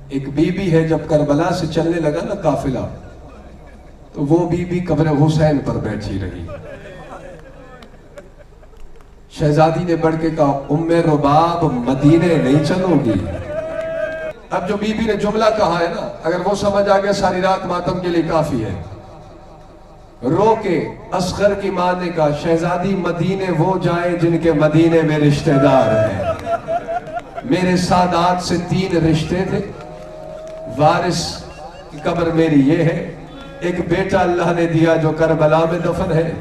ایک be be ہے، جب کربلا سے چلنے لگا نا قافلہ، تو وہ بی بی قبر حسین پر بیٹھی رہی۔ شہزادی نے بڑھ کے کہا ام رباب مدینے نہیں چلو گی؟ اب جو بی بی نے جملہ کہا ہے نا، اگر وہ سمجھ آ گیا ساری رات ماتم کے لیے کافی ہے۔ رو کے اصغر کی ماں نے کہا شہزادی مدینے وہ جائیں جن کے مدینے میں رشتہ دار ہیں۔ میرے سادات سے 3 رشتے تھے، وارث کی قبر میری یہ ہے، ایک بیٹا اللہ نے دیا جو کربلا میں دفن ہے،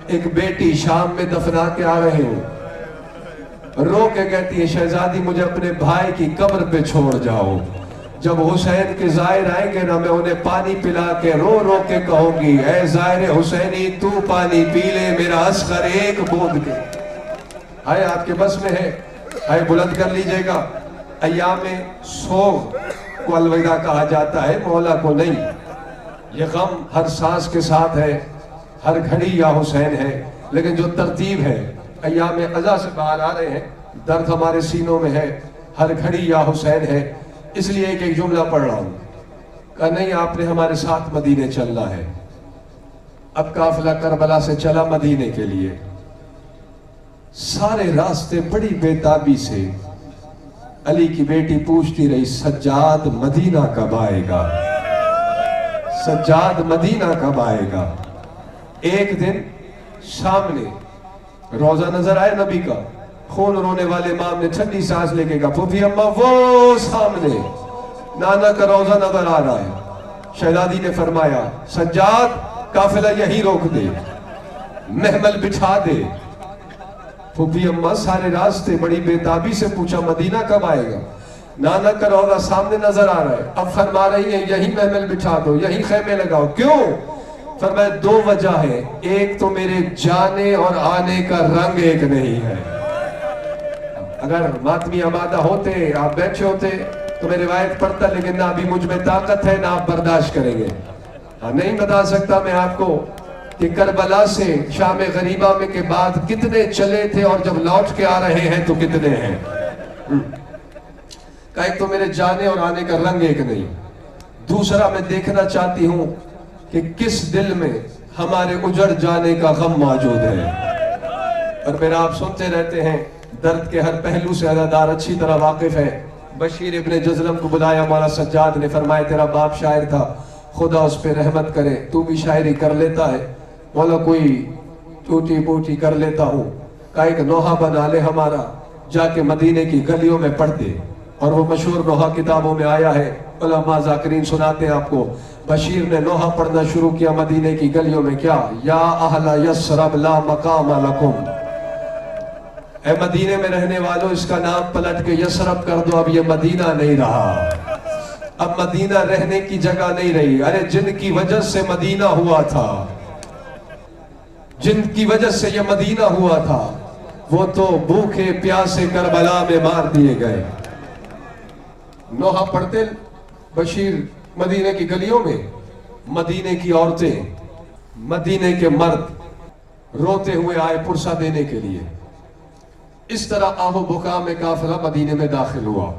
ایک بیٹی شام میں دفنا کے آ رہے ہوں۔ رو کے کہتی ہے شہزادی مجھے اپنے بھائی کی قبر پہ چھوڑ جاؤ، جب حسین کے زائر آئیں گے نا میں انہیں پانی پلا کے رو رو کے کہوں گی اے زائر حسینی تو پانی پی لے میرا اصغر ایک بوند کے۔ آئے آپ کے بس میں ہے، آئے بلند کر لیجئے گا۔ ایام سوگ کو الوداع کہا جاتا ہے، مولا کو نہیں۔ یہ غم ہر سانس کے ساتھ ہے، ہر گھڑی یا حسین ہے، لیکن جو ترتیب ہے ایام عزا سے باہر آ رہے ہیں، درد ہمارے سینوں میں ہے، ہر گھڑی یا حسین ہے۔ اس لیے ایک جملہ پڑھ رہا ہوں، کہا نہیں آپ نے ہمارے ساتھ مدینے چلنا ہے۔ اب قافلہ کربلا سے چلا مدینے کے لیے، سارے راستے بڑی بےتابی سے علی کی بیٹی پوچھتی رہی سجاد مدینہ کب آئے گا، سجاد مدینہ کب آئے گا۔ ایک دن سامنے روزہ نظر آئے نبی کا، خون رونے والے امام نے ٹھنڈی سانس لے کے کہا پھوپھی اماں وہ سامنے نانا کا روزہ نظر آ رہا ہے۔ شہزادی نے فرمایا سجاد قافلہ یہی روک دے، محمل بٹھا دے۔ پھوپھی اماں سارے راستے بڑی بےتابی سے پوچھا مدینہ کب آئے گا، نانا کا روزہ سامنے نظر آ رہا ہے، اب فرما رہی ہے یہی محمل بٹھا دو، یہی خیمے لگاؤ۔ کیوں؟ فرمایا 2 وجہ ہے، ایک تو میرے جانے اور آنے کا رنگ ایک نہیں ہے۔ اگر ماتمی آمادہ ہوتے آپ بیٹھے ہوتے تو میں روایت پڑھتا، لیکن نہ ابھی مجھ میں طاقت ہے نہ آپ برداشت کریں گے۔ نہیں بتا سکتا میں آپ کو کہ کربلا سے شام غریبہ میں کے بعد کتنے چلے تھے اور جب لوٹ کے آ رہے ہیں تو کتنے ہیں۔ کہ ایک تو میرے جانے اور آنے کا رنگ ایک نہیں، دوسرا میں دیکھنا چاہتی ہوں کہ کس دل میں ہمارے اجڑ جانے کا غم موجود ہے۔ اور میرا آپ سنتے رہتے ہیں، درد کے ہر پہلو سے عزادار اچھی طرح واقف ہے۔ بشیر ابن جزلم کو بلایا، مولا سجاد نے فرمایا تیرا باپ شاعر تھا، خدا اس پہ رحمت کرے، تو بھی شاعری کر لیتا ہے؟ مولا کوئی ٹوٹی بوٹی کر لیتا ہوں۔ کہا ایک نوحہ بنا لے ہمارا، جا کے مدینے کی گلیوں میں پڑھ دے۔ اور وہ مشہور نوحہ کتابوں میں آیا ہے، علماء ذاکرین سناتے ہیں آپ کو۔ بشیر نے نوحہ پڑھنا شروع کیا مدینے کی گلیوں میں، کیا یا اہل یسرب لا مقام لکم، اے مدینے میں رہنے والوں اس کا نام پلٹ کے یسرب کر دو، اب یہ مدینہ نہیں رہا، اب مدینہ رہنے کی جگہ نہیں رہی۔ ارے جن کی وجہ سے مدینہ ہوا تھا، جن کی وجہ سے یہ مدینہ ہوا تھا، وہ تو بھوکے پیاسے کربلا میں مار دیے گئے۔ نوحہ پڑھتے بشیر مدینے کی گلیوں میں، مدینے کی عورتیں، مدینے کے مرد روتے ہوئے آئے پرسہ دینے کے لیے۔ اس طرح آہ و بکا میں قافلہ مدینے میں داخل ہوا۔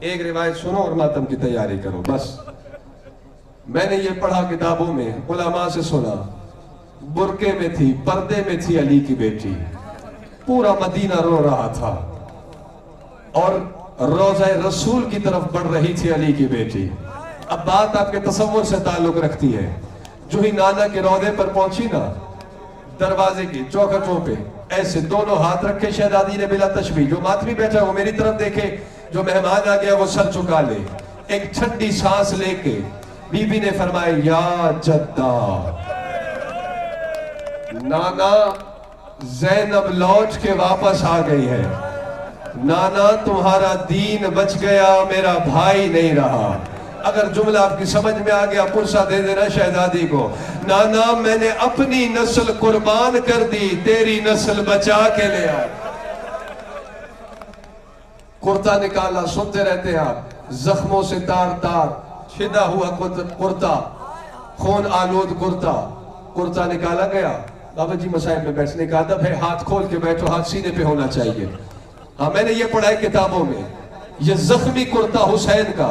ایک روایت سنو اور ماتم کی تیاری کرو بس۔ میں نے یہ پڑھا کتابوں میں، علماء سے سنا، برقعے میں تھی، پردے میں تھی علی کی بیٹی، پورا مدینہ رو رہا تھا، اور روضہ رسول کی طرف بڑھ رہی تھی علی کی بیٹی۔ اب بات آپ کے تصور سے تعلق رکھتی ہے، جو ہی نانا کے روضے پر پہنچی نا، دروازے کی چوکھٹوں پہ ایسے دونوں ہاتھ رکھے شہزادی نے بلا تشبیہ، جو ماتمی بیٹھا وہ میری طرف دیکھے، جو مہمان آ گیا وہ سر چکا لے۔ ایک ٹھنڈی سانس لے کے بی بی نے فرمایا یا جدہ، نانا زینب لوٹ کے واپس آ گئی ہے، نانا تمہارا دین بچ گیا، میرا بھائی نہیں رہا۔ اگر جملہ آپ کی سمجھ میں آ گیا پرسہ دے دینا شہزادی کو، نانا میں نے اپنی نسل قربان کر دی، تیری نسل بچا کے لے آئے۔ کرتا نکالا، سنتے رہتے ہیں آپ، زخموں سے تار تار چھدا ہوا کرتا، خون آلود کرتا نکالا گیا۔ بابا جی مسائل میں بیٹھنے کا ادب ہے، ہاتھ کھول کے بیٹھو، ہاتھ سینے پہ ہونا چاہیے۔ ہاں میں نے یہ پڑھا ہے کتابوں میں، یہ زخمی کرتا حسین کا